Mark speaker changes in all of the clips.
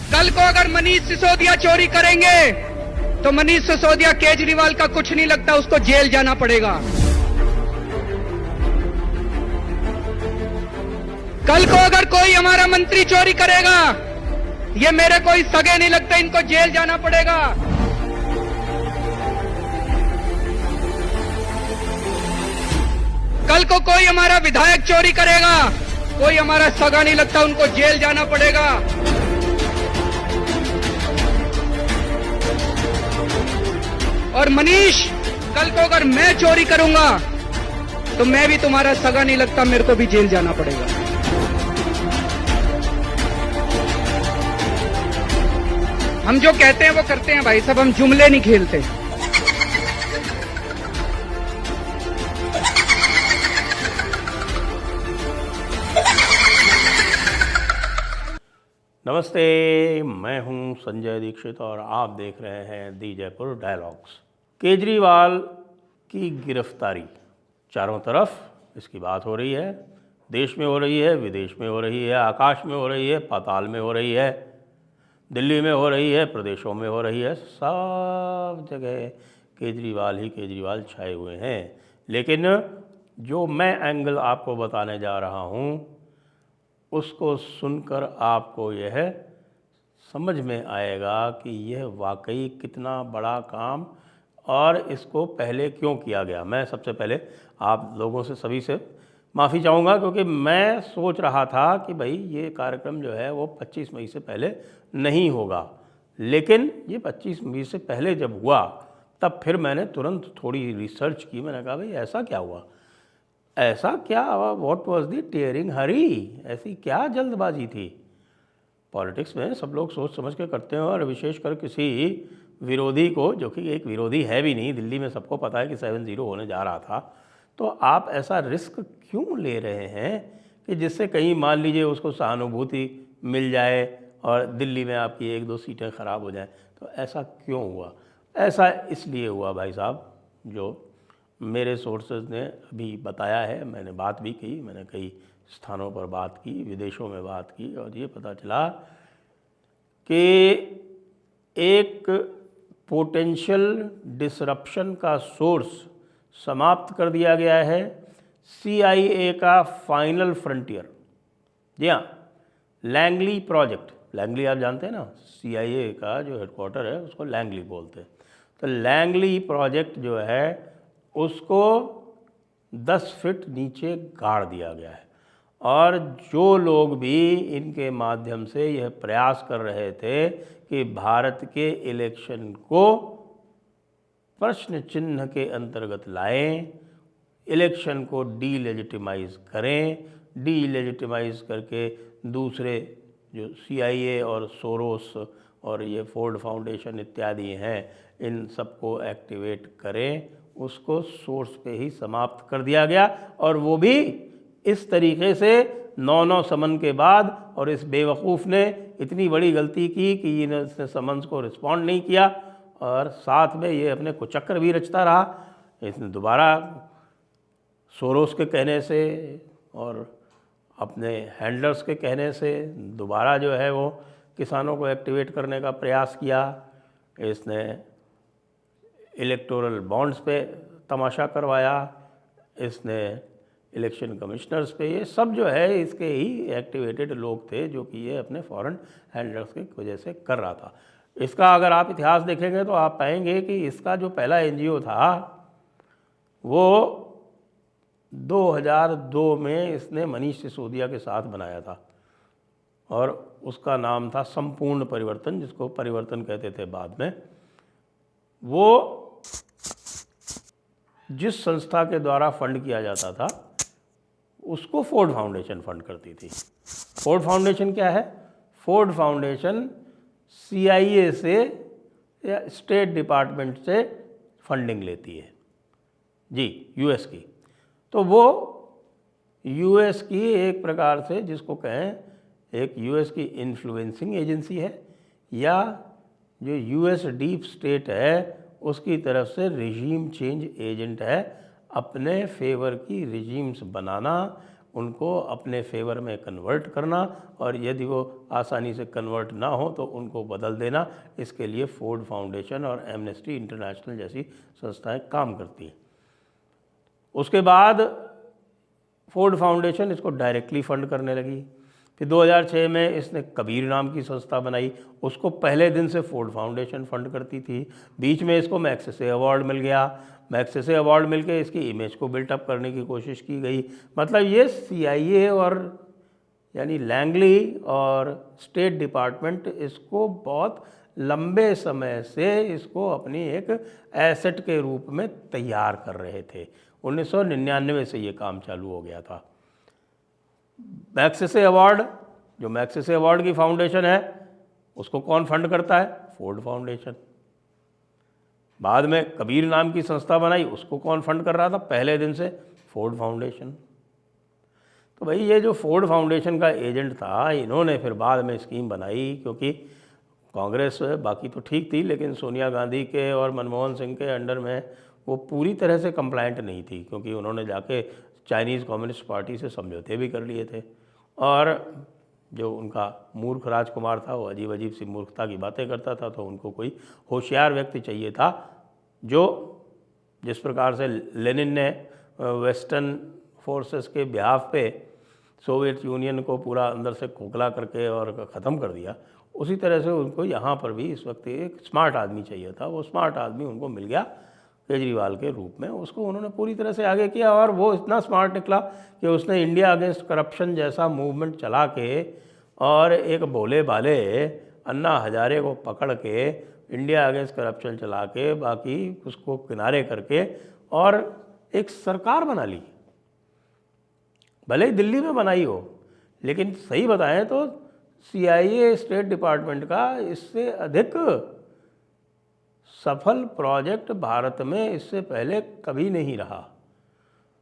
Speaker 1: कल को अगर मनीष सिसोदिया चोरी करेंगे तो मनीष सिसोदिया केजरीवाल का कुछ नहीं लगता, उसको जेल जाना पड़ेगा। कल को अगर कोई हमारा मंत्री चोरी करेगा, ये मेरे कोई सगे नहीं लगता, इनको जेल जाना पड़ेगा। कल को कोई हमारा विधायक चोरी करेगा, कोई हमारा सगा नहीं लगता, उनको जेल जाना पड़ेगा। और मनीष, कल को अगर मैं चोरी करूंगा तो मैं भी तुम्हारा सगा नहीं लगता, मेरे को भी जेल जाना पड़ेगा। हम जो कहते हैं वो करते हैं भाई साहब, हम जुमले नहीं खेलते।
Speaker 2: नमस्ते, मैं हूं संजय दीक्षित और आप देख रहे हैं दी जयपुर डायलॉग्स। केजरीवाल की गिरफ्तारी, चारों तरफ इसकी बात हो रही है। देश में हो रही है, विदेश में हो रही है, आकाश में हो रही है, पाताल में हो रही है, दिल्ली में हो रही है, प्रदेशों में हो रही है। सब जगह केजरीवाल ही केजरीवाल छाए हुए हैं। लेकिन जो मैं एंगल आपको बताने जा रहा हूं, उसको सुनकर आपको यह समझ में आएगा कि यह वाकई कितना बड़ा काम और इसको पहले क्यों किया गया। मैं सबसे पहले आप लोगों से, सभी से माफ़ी चाहूँगा, क्योंकि मैं सोच रहा था कि भाई ये कार्यक्रम जो है वो 25 मई से पहले नहीं होगा। लेकिन ये 25 मई से पहले जब हुआ तब फिर मैंने तुरंत थोड़ी रिसर्च की। मैंने कहा भाई ऐसा क्या हुआ, ऐसा क्या, व्हाट वाज द टीयरिंग हरी, ऐसी क्या जल्दबाजी थी। पॉलिटिक्स में सब लोग सोच समझ के करते हैं, और विशेषकर किसी विरोधी को, जो कि एक विरोधी है भी नहीं, दिल्ली में सबको पता है कि 7-0 होने जा रहा था, तो आप ऐसा रिस्क क्यों ले रहे हैं कि जिससे कहीं मान लीजिए उसको सहानुभूति मिल जाए और दिल्ली में आपकी 1-2 सीटें ख़राब हो जाएं। तो ऐसा क्यों हुआ? ऐसा इसलिए हुआ भाई साहब, जो मेरे सोर्सेज ने अभी बताया है। मैंने बात भी की, मैंने कई स्थानों पर बात की, विदेशों में बात की, और ये पता चला कि एक पोटेंशियल डिसरप्शन का सोर्स समाप्त कर दिया गया है, CIA का फाइनल फ्रंटियर। जी हाँ, लैंगली प्रोजेक्ट। लैंगली आप जानते हैं ना, CIA का जो हेडक्वार्टर है उसको लैंगली बोलते हैं। तो लैंगली प्रोजेक्ट जो है उसको 10 फीट नीचे गाड़ दिया गया है। और जो लोग भी इनके माध्यम से यह प्रयास कर रहे थे कि भारत के इलेक्शन को प्रश्न चिन्ह के अंतर्गत लाएं, इलेक्शन को डीलेजिटिमाइज करें, डीलेजिटिमाइज करके दूसरे जो CIA और सोरोस और ये फोर्ड फाउंडेशन इत्यादि हैं, इन सबको एक्टिवेट करें, उसको सोर्स पे ही समाप्त कर दिया गया। और वो भी इस तरीके से 9 समन के बाद। और इस बेवकूफ़ ने इतनी बड़ी गलती की कि इसने समन्स को रिस्पॉन्ड नहीं किया, और साथ में ये अपने कुचक्र भी रचता रहा। इसने दोबारा सोरोस के कहने से और अपने हैंडलर्स के कहने से दोबारा जो है वो किसानों को एक्टिवेट करने का प्रयास किया। इसने इलेक्टोरल बॉन्ड्स पे तमाशा करवाया, इसने इलेक्शन कमिश्नर्स पे, ये सब जो है इसके ही एक्टिवेटेड लोग थे, जो कि ये अपने फॉरेन हैंडलर्स की वजह से कर रहा था। इसका अगर आप इतिहास देखेंगे तो आप पाएंगे कि इसका जो पहला NGO था वो 2002 में इसने मनीष सिसोदिया के साथ बनाया था, और उसका नाम था संपूर्ण परिवर्तन, जिसको परिवर्तन कहते थे बाद में। वो जिस संस्था के द्वारा फंड किया जाता था उसको फोर्ड फाउंडेशन फंड करती थी। फोर्ड फाउंडेशन क्या है? फोर्ड फाउंडेशन CIA से या स्टेट डिपार्टमेंट से फंडिंग लेती है जी, US की। तो वो US की एक प्रकार से, जिसको कहें एक US की इन्फ्लुएंसिंग एजेंसी है, या जो US डीप स्टेट है उसकी तरफ से रिजीम चेंज एजेंट है। अपने फेवर की रिजीम्स बनाना, उनको अपने फेवर में कन्वर्ट करना, और यदि वो आसानी से कन्वर्ट ना हो तो उनको बदल देना। इसके लिए फोर्ड फाउंडेशन और एमनेस्टी इंटरनेशनल जैसी संस्थाएं काम करती हैं। उसके बाद फोर्ड फाउंडेशन इसको डायरेक्टली फंड करने लगी। फिर 2006 में इसने कबीर नाम की संस्था बनाई, उसको पहले दिन से फोर्ड फाउंडेशन फंड करती थी। बीच में इसको मैग्सेसे अवार्ड मिल गया। मैग्सेसे अवार्ड मिलके इसकी इमेज को बिल्टअप करने की कोशिश की गई। मतलब ये CIA और यानी लैंगली और स्टेट डिपार्टमेंट इसको बहुत लंबे समय से इसको अपनी एक एसेट के रूप में तैयार कर रहे थे। 1999 से ये काम चालू हो गया था। मैग्सेसे अवार्ड, जो मैग्सेसे अवार्ड की फाउंडेशन है, उसको कौन फंड करता है? Ford foundation. बाद में कबीर नाम की संस्था बनाई, उसको कौन फंड कर रहा था? पहले दिन से फोर्ड फाउंडेशन। तो भाई ये जो फोर्ड फाउंडेशन का एजेंट था, इन्होंने फिर बाद में स्कीम बनाई, क्योंकि कांग्रेस बाकी तो ठीक थी, लेकिन सोनिया गांधी के और मनमोहन सिंह के अंडर में वो पूरी तरह से कंप्लाइंट नहीं थी, क्योंकि उन्होंने जाके चाइनीज़ कम्युनिस्ट पार्टी से समझौते भी कर लिए थे। और जो उनका मूर्ख राजकुमार था, वो अजीब अजीब सी मूर्खता की बातें करता था, तो उनको कोई होशियार व्यक्ति चाहिए था, जो जिस प्रकार से लेनिन ने वेस्टर्न फोर्सेस के बिहाफ पे सोवियत यूनियन को पूरा अंदर से खोखला करके और ख़त्म कर दिया, उसी तरह से उनको यहाँ पर भी इस वक्त एक स्मार्ट आदमी चाहिए था। वो स्मार्ट आदमी उनको मिल गया केजरीवाल के रूप में। उसको उन्होंने पूरी तरह से आगे किया, और वो इतना स्मार्ट निकला कि उसने इंडिया अगेंस्ट करप्शन जैसा मूवमेंट चला के और एक भोले भाले अन्ना हजारे को पकड़ के इंडिया अगेंस्ट करप्शन चला के बाकी उसको किनारे करके और एक सरकार बना ली। भले ही दिल्ली में बनाई हो, लेकिन सही बताएं तो CIA स्टेट डिपार्टमेंट का इससे अधिक सफल प्रोजेक्ट भारत में इससे पहले कभी नहीं रहा।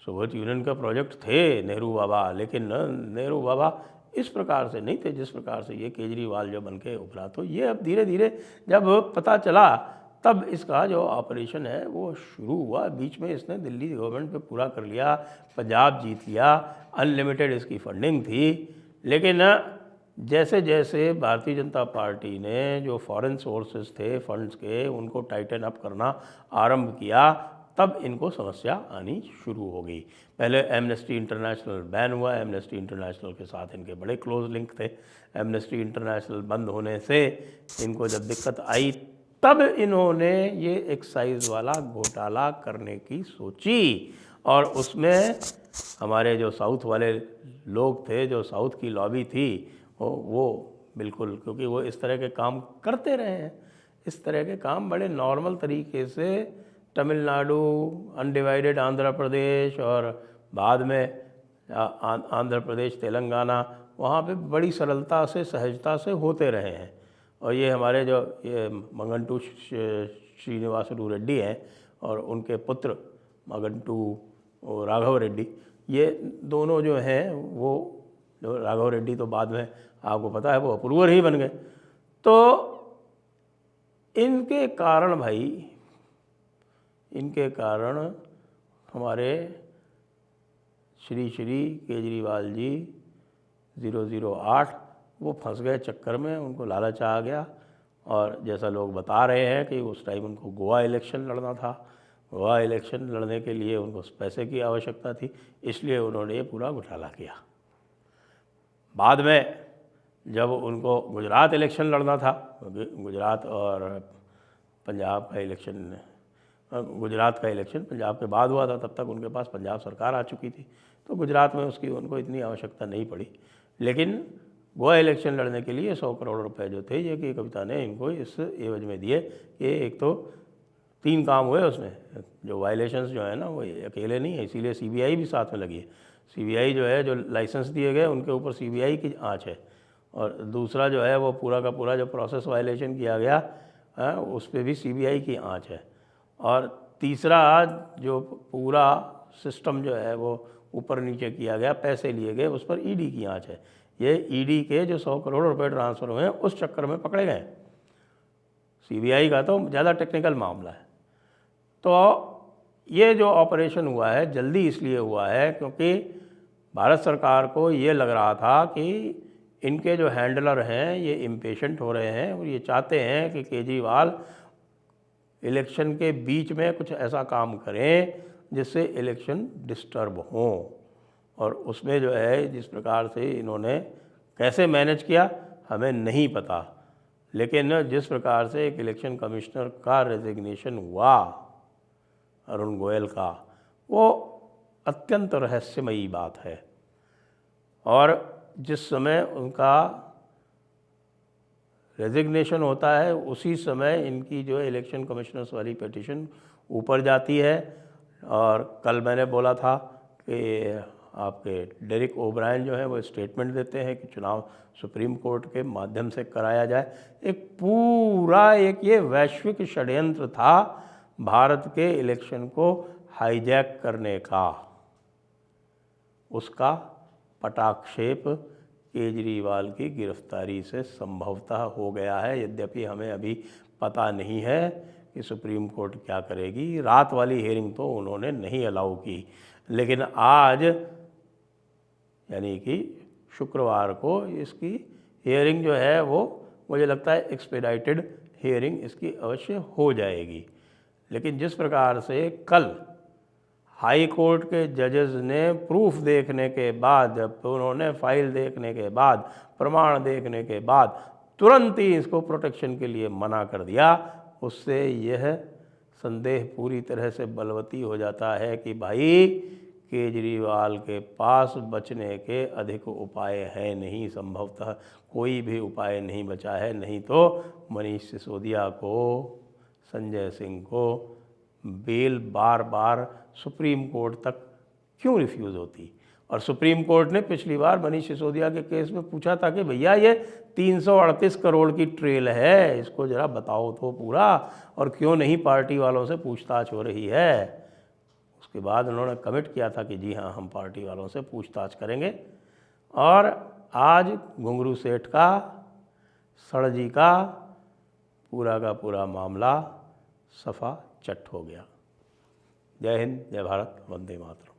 Speaker 2: सोवियत यूनियन का प्रोजेक्ट थे नेहरू बाबा, लेकिन नेहरू बाबा इस प्रकार से नहीं थे जिस प्रकार से ये केजरीवाल जो बन के उभरा। तो ये अब धीरे धीरे जब पता चला, तब इसका जो ऑपरेशन है वो शुरू हुआ। बीच में इसने दिल्ली गवर्नमेंट पे पूरा कर लिया, पंजाब जीत लिया, अनलिमिटेड इसकी फंडिंग थी। लेकिन जैसे जैसे भारतीय जनता पार्टी ने जो फॉरेन सोर्सेज थे फंड्स के, उनको टाइटन अप करना आरंभ किया, तब इनको समस्या आनी शुरू हो गई। पहले एमनेस्टी इंटरनेशनल बैन हुआ। एमनेस्टी इंटरनेशनल के साथ इनके बड़े क्लोज लिंक थे। एमनेस्टी इंटरनेशनल बंद होने से इनको जब दिक्कत आई, तब इन्होंने ये एक्साइज वाला घोटाला करने की सोची, और उसमें हमारे जो साउथ वाले लोग थे, जो साउथ की लॉबी थी, वो बिल्कुल, क्योंकि वो इस तरह के काम करते रहे हैं, इस तरह के काम बड़े नॉर्मल तरीके से तमिलनाडु, अनडिवाइडेड आंध्र प्रदेश और बाद में आंध्र प्रदेश, तेलंगाना, वहाँ पे बड़ी सरलता से, सहजता से होते रहे हैं। और ये हमारे जो ये मंगंटू श्रीनिवासलू रेड्डी हैं और उनके पुत्र मंगंटू राघव रेड्डी, ये दोनों जो हैं, वो जो राघव रेड्डी तो बाद में आपको पता है वो अप्रूवर ही बन गए। तो इनके कारण भाई, इनके कारण हमारे श्री केजरीवाल जी 008 वो फंस गए चक्कर में, उनको लालच आ गया। और जैसा लोग बता रहे हैं कि उस टाइम उनको गोवा इलेक्शन लड़ना था। गोवा इलेक्शन लड़ने के लिए उनको पैसे की आवश्यकता थी, इसलिए उन्होंने ये पूरा घोटाला किया। बाद में जब उनको गुजरात इलेक्शन लड़ना था, गुजरात और पंजाब का इलेक्शन, गुजरात का इलेक्शन पंजाब के बाद हुआ था, तब तक उनके पास पंजाब सरकार आ चुकी थी, तो गुजरात में उसकी उनको इतनी आवश्यकता नहीं पड़ी। लेकिन गोवा इलेक्शन लड़ने के लिए 100 करोड़ रुपए जो थे, ये कि कविता ने इनको इस एवज में दिए कि एक तो 3 काम हुए उसमें, जो वायलेशंस जो है ना वो अकेले नहीं है, इसीलिए CBI भी साथ में लगी है। CBI जो है, जो लाइसेंस दिए गए उनके ऊपर CBI की आँच है, और दूसरा जो है वो पूरा का पूरा जो प्रोसेस वायलेशन किया गया उस पर भी CBI की आँच है, और तीसरा जो पूरा सिस्टम जो है वो ऊपर नीचे किया गया, पैसे लिए गए, उस पर ED की आँच है। ये ED के जो 100 करोड़ रुपए ट्रांसफ़र हुए हैं उस चक्कर में पकड़े गए। CBI का तो ज़्यादा टेक्निकल मामला है। तो ये जो ऑपरेशन हुआ है जल्दी इसलिए हुआ है क्योंकि भारत सरकार को ये लग रहा था कि इनके जो हैंडलर हैं ये इम्पेशेंट हो रहे हैं और ये चाहते हैं कि केजरीवाल इलेक्शन के बीच में कुछ ऐसा काम करें जिससे इलेक्शन डिस्टर्ब हों। और उसमें जो है जिस प्रकार से इन्होंने कैसे मैनेज किया हमें नहीं पता, लेकिन जिस प्रकार से एक इलेक्शन कमिश्नर का रेजिग्नेशन हुआ अरुण गोयल का, वो अत्यंत रहस्यमयी बात है। और जिस समय उनका रेजिग्नेशन होता है उसी समय इनकी जो इलेक्शन कमिश्नर्स वाली पिटीशन ऊपर जाती है। और कल मैंने बोला था कि आपके डेरिक ओब्रायन जो है वो स्टेटमेंट देते हैं कि चुनाव सुप्रीम कोर्ट के माध्यम से कराया जाए। एक पूरा ये वैश्विक षड्यंत्र था भारत के इलेक्शन को हाईजैक करने का। उसका पटाक्षेप केजरीवाल की गिरफ्तारी से संभवतः हो गया है, यद्यपि हमें अभी पता नहीं है कि सुप्रीम कोर्ट क्या करेगी। रात वाली हियरिंग तो उन्होंने नहीं अलाउ की, लेकिन आज यानी कि शुक्रवार को इसकी हियरिंग जो है वो मुझे लगता है एक्सपेडाइटेड हियरिंग इसकी अवश्य हो जाएगी। लेकिन जिस प्रकार से कल हाई कोर्ट के जजेस ने प्रूफ देखने के बाद, जब उन्होंने फाइल देखने के बाद, प्रमाण देखने के बाद तुरंत ही इसको प्रोटेक्शन के लिए मना कर दिया, उससे यह संदेह पूरी तरह से बलवती हो जाता है कि भाई केजरीवाल के पास बचने के अधिक उपाय हैं नहीं, संभवतः कोई भी उपाय नहीं बचा है। नहीं तो मनीष सिसोदिया को, संजय सिंह को बेल बार बार सुप्रीम कोर्ट तक क्यों रिफ्यूज़ होती। और सुप्रीम कोर्ट ने पिछली बार मनीष सिसोदिया के केस में पूछा था कि भैया ये 338 करोड़ की ट्रेल है, इसको ज़रा बताओ तो पूरा, और क्यों नहीं पार्टी वालों से पूछताछ हो रही है। उसके बाद उन्होंने कमिट किया था कि जी हाँ हम पार्टी वालों से पूछताछ करेंगे। और आज घुंघरू सेठ का, सड़जी का पूरा मामला सफ़ा चट हो गया। जय हिंद, जय भारत, वंदे मातरम।